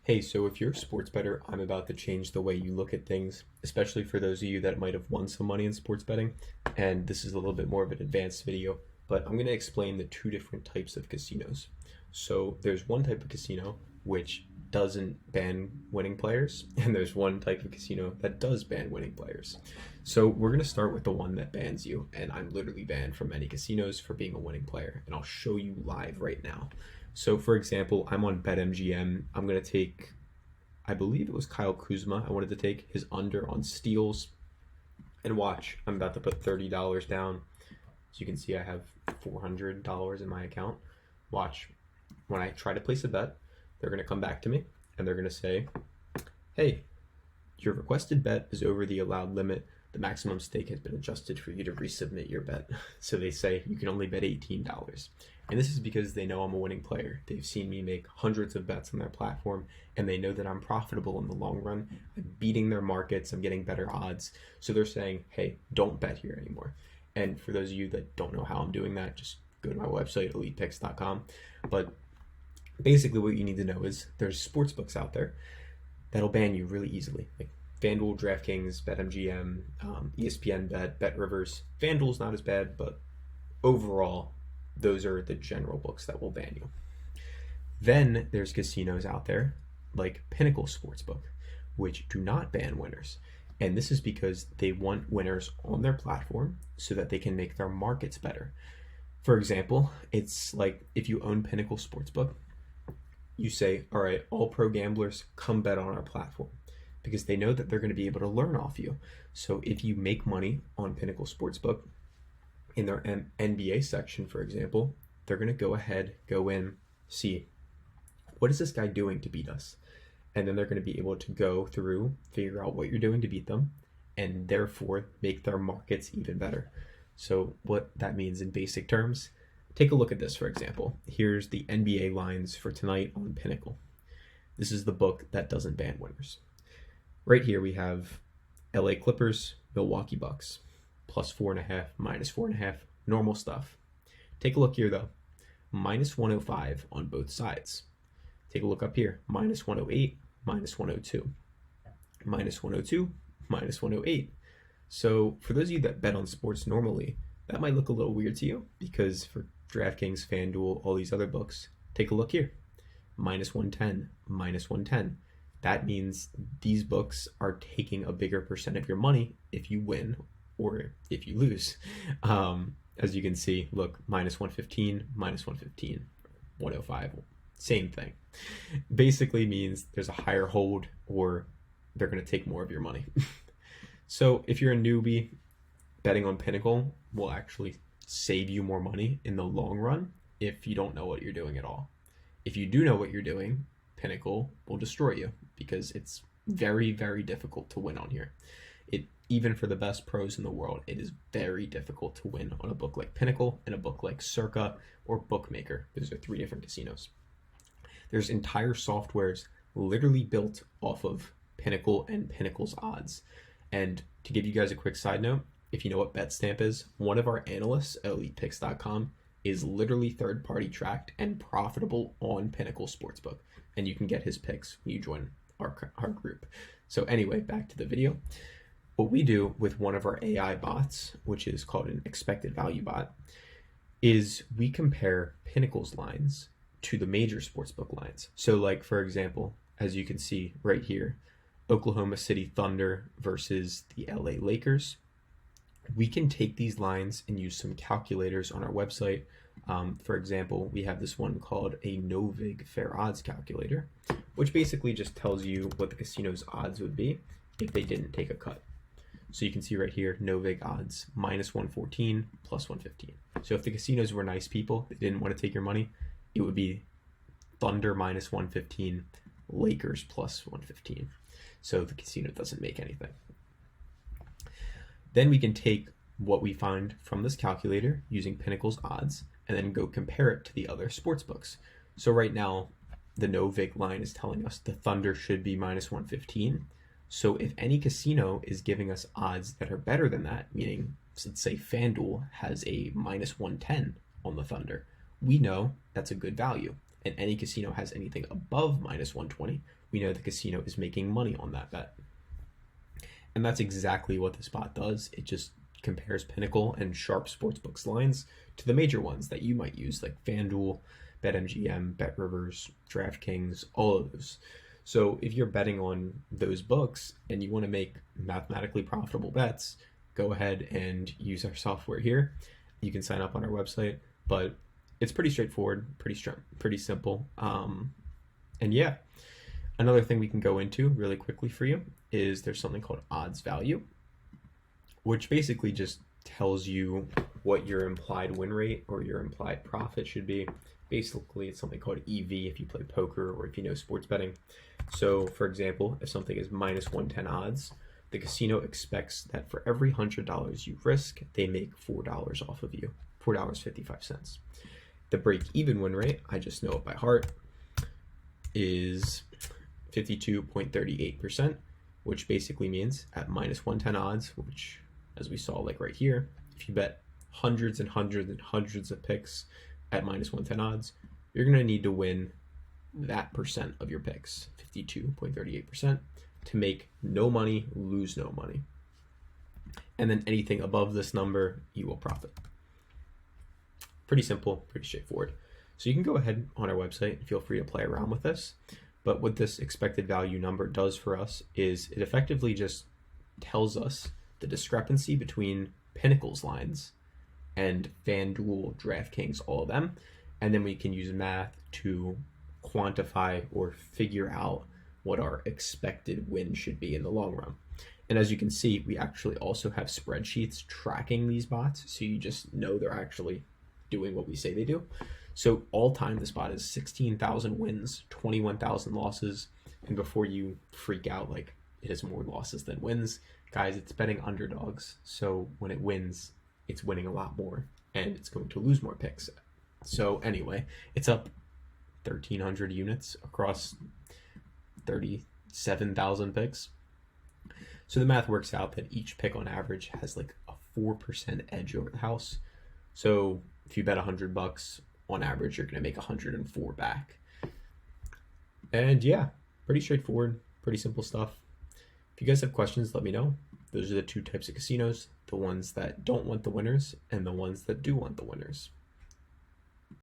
Hey, so if you're a sports bettor, I'm about to change the way you look at things, especially for those of you that might have won some money in sports betting. And this is a little bit more of an advanced video, but I'm going to explain the two different types of casinos. So there's one type of casino which doesn't ban winning players, and there's one type of casino that does ban winning players. So we're going to start with the one that bans you, and I'm literally banned from many casinos for being a winning player, and I'll show you live right now. So, for example, I'm on BetMGM. I'm going to take, I believe it was Kyle Kuzma. I wanted to take his under on steals. And watch, I'm about to put $30 down. As you can see, I have $400 in my account. Watch, when I try to place a bet, they're going to come back to me and they're going to say, hey, your requested bet is over the allowed limit. The maximum stake has been adjusted for you to resubmit your bet. So they say you can only bet $18. And this is because they know I'm a winning player. They've seen me make hundreds of bets on their platform, and they know that I'm profitable in the long run. I'm beating their markets, I'm getting better odds. So they're saying, hey, don't bet here anymore. And for those of you that don't know how I'm doing that, just go to my website, elitepicks.com. But basically what you need to know is there's sports books out there that'll ban you really easily. Like FanDuel, DraftKings, BetMGM, ESPN Bet, BetRivers. FanDuel's not as bad, but overall, those are the general books that will ban you. Then there's casinos out there like Pinnacle Sportsbook, which do not ban winners. And this is because they want winners on their platform so that they can make their markets better. For example, it's like if you own Pinnacle Sportsbook, you say, all right, all pro gamblers come bet on our platform because they know that they're going to be able to learn off you. So if you make money on Pinnacle Sportsbook, in their NBA section, for example, they're going to go ahead, go in, see what is this guy doing to beat us? And then they're going to be able to go through, figure out what you're doing to beat them, and therefore make their markets even better. So what that means in basic terms, take a look at this, for example. Here's the NBA lines for tonight on Pinnacle. This is the book that doesn't ban winners. Right here we have LA Clippers, Milwaukee Bucks. +4.5, -4.5, normal stuff. Take a look here though, -105 on both sides. Take a look up here, -108, -102, -102, -108. So for those of you that bet on sports normally, that might look a little weird to you because for DraftKings, FanDuel, all these other books, take a look here, -110, -110. That means these books are taking a bigger percent of your money if you win or if you lose. As you can see, look, -115, -115, 105, same thing. Basically means there's a higher hold or they're going to take more of your money. So if you're a newbie, betting on Pinnacle will actually save you more money in the long run if you don't know what you're doing at all. If you do know what you're doing, Pinnacle will destroy you because it's very, very difficult to win on here. Even for the best pros in the world, it is very difficult to win on a book like Pinnacle and a book like Circa or Bookmaker. Those are three different casinos. There's entire softwares literally built off of Pinnacle and Pinnacle's odds. And to give you guys a quick side note, if you know what Betstamp is, one of our analysts at ElitePicks.com is literally third-party tracked and profitable on Pinnacle Sportsbook. And you can get his picks when you join our group. So anyway, back to the video. What we do with one of our AI bots, which is called an expected value bot, is we compare Pinnacle's lines to the major sportsbook lines. So like, for example, as you can see right here, Oklahoma City Thunder versus the LA Lakers. We can take these lines and use some calculators on our website. For example, we have this one called a Novig Fair Odds Calculator, which basically just tells you what the casino's odds would be if they didn't take a cut. So you can see right here, Novig odds, -114, +115. So if the casinos were nice people, they didn't want to take your money, it would be Thunder -115, Lakers +115. So the casino doesn't make anything. Then we can take what we find from this calculator using Pinnacle's odds and then go compare it to the other sports books. So right now, the Novig line is telling us the Thunder should be -115. So if any casino is giving us odds that are better than that, meaning let's say FanDuel has a -110 on the Thunder, we know that's a good value. and any casino has anything above minus 120, we know the casino is making money on that bet. And that's exactly what this bot does. It just compares Pinnacle and Sharp Sportsbook's lines to the major ones that you might use, like FanDuel, BetMGM, BetRivers, DraftKings, all of those. So if you're betting on those books and you want to make mathematically profitable bets, go ahead and use our software here. You can sign up on our website, but it's pretty straightforward, pretty simple. And yeah, another thing we can go into really quickly for you is there's something called odds value, which basically just tells you what your implied win rate or your implied profit should be. Basically, it's something called EV if you play poker or if you know sports betting. So, for example, if something is minus 110 odds, the casino expects that for every $100 you risk, they make $4 off of you, $4.55. The break-even win rate, I just know it by heart, is 52.38%, which basically means at minus 110 odds, which, as we saw like right here, if you bet hundreds and hundreds and hundreds of picks at minus 110 odds, you're going to need to win that percent of your picks, 52.38%, to make no money, lose no money. And then anything above this number, you will profit. Pretty simple, pretty straightforward. So you can go ahead on our website and feel free to play around with this. But what this expected value number does for us is it effectively just tells us the discrepancy between Pinnacle's lines and FanDuel, DraftKings, all of them. And then we can use math to quantify or figure out what our expected win should be in the long run. And as you can see, we actually also have spreadsheets tracking these bots, so you just know they're actually doing what we say they do. So all time, this bot is 16,000 wins, 21,000 losses. And before you freak out like it has more losses than wins, guys, it's betting underdogs. So when it wins, it's winning a lot more and it's going to lose more picks. So anyway, it's up 1,300 units across 37,000 picks. So the math works out that each pick on average has like a 4% edge over the house. So if you bet $100, on average, you're going to make 104 back. And yeah, pretty straightforward, pretty simple stuff. If you guys have questions, let me know. Those are the two types of casinos, the ones that don't want the winners and the ones that do want the winners.